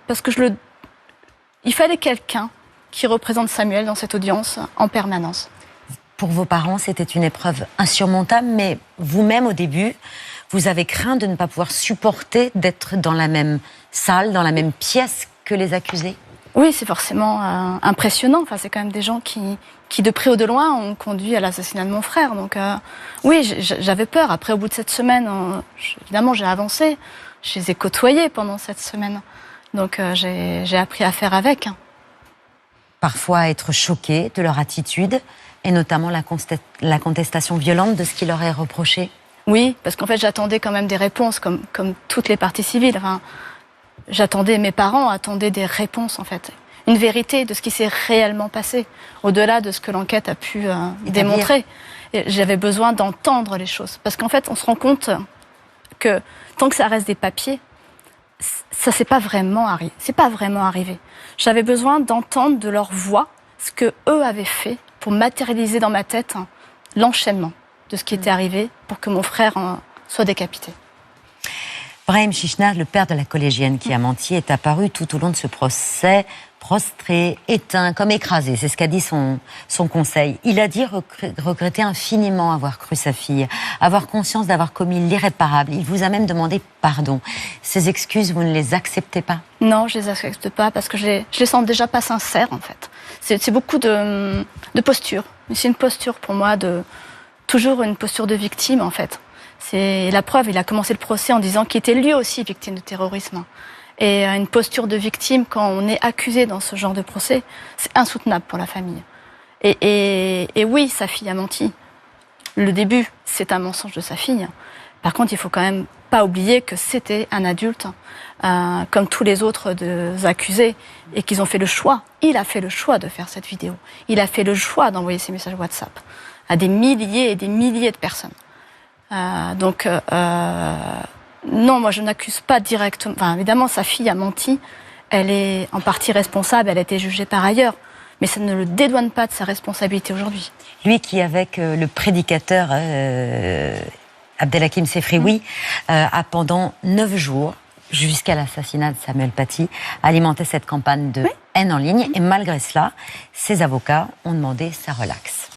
parce que il fallait quelqu'un qui représente Samuel dans cette audience en permanence. Pour vos parents, c'était une épreuve insurmontable, mais vous-même, au début, vous avez craint de ne pas pouvoir supporter d'être dans la même salle, dans la même pièce que les accusés? Oui, c'est forcément impressionnant. Enfin, c'est quand même des gens qui, de près ou de loin, ont conduit à l'assassinat de mon frère. Donc, oui, j'avais peur. Après, au bout de cette semaine, évidemment, j'ai avancé. Je les ai côtoyés pendant cette semaine. Donc, j'ai appris à faire avec. Parfois être choqué de leur attitude, et notamment la contestation violente de ce qui leur est reproché? Oui, parce qu'en fait, j'attendais quand même des réponses, comme toutes les parties civiles. Enfin, mes parents attendaient des réponses, en fait. Une vérité de ce qui s'est réellement passé, au-delà de ce que l'enquête a pu démontrer. Et j'avais besoin d'entendre les choses. Parce qu'en fait, on se rend compte que tant que ça reste des papiers, ça c'est pas vraiment arrivé. J'avais besoin d'entendre de leur voix ce que eux avaient fait pour matérialiser dans ma tête l'enchaînement de ce qui était arrivé pour que mon frère soit décapité. Brahim Chichnaz, le père de la collégienne qui a menti, est apparu tout au long de ce procès, prostré, éteint, comme écrasé. C'est ce qu'a dit son conseil. Il a dit regretter infiniment avoir cru sa fille, avoir conscience d'avoir commis l'irréparable. Il vous a même demandé pardon. Ces excuses, vous ne les acceptez pas? Non, je les accepte pas parce que je les sens déjà pas sincères, en fait. C'est beaucoup de posture. C'est une posture pour moi toujours une posture de victime, en fait. C'est la preuve, il a commencé le procès en disant qu'il était lui aussi victime de terrorisme. Et une posture de victime, quand on est accusé dans ce genre de procès, c'est insoutenable pour la famille. Et oui, sa fille a menti. Le début, c'est un mensonge de sa fille. Par contre, il faut quand même pas oublier que c'était un adulte, comme tous les autres accusés, et qu'ils ont fait le choix. Il a fait le choix de faire cette vidéo. Il a fait le choix d'envoyer ces messages WhatsApp à des milliers et des milliers de personnes. Non, moi je n'accuse pas directement. Enfin, évidemment, sa fille a menti. Elle est en partie responsable. Elle a été jugée par ailleurs. Mais ça ne le dédouane pas de sa responsabilité aujourd'hui. Lui qui, avec le prédicateur Abdelhakim Sefrioui, a pendant 9 jours, jusqu'à l'assassinat de Samuel Paty, alimenté cette campagne de haine en ligne. Et malgré cela, ses avocats ont demandé sa relaxe.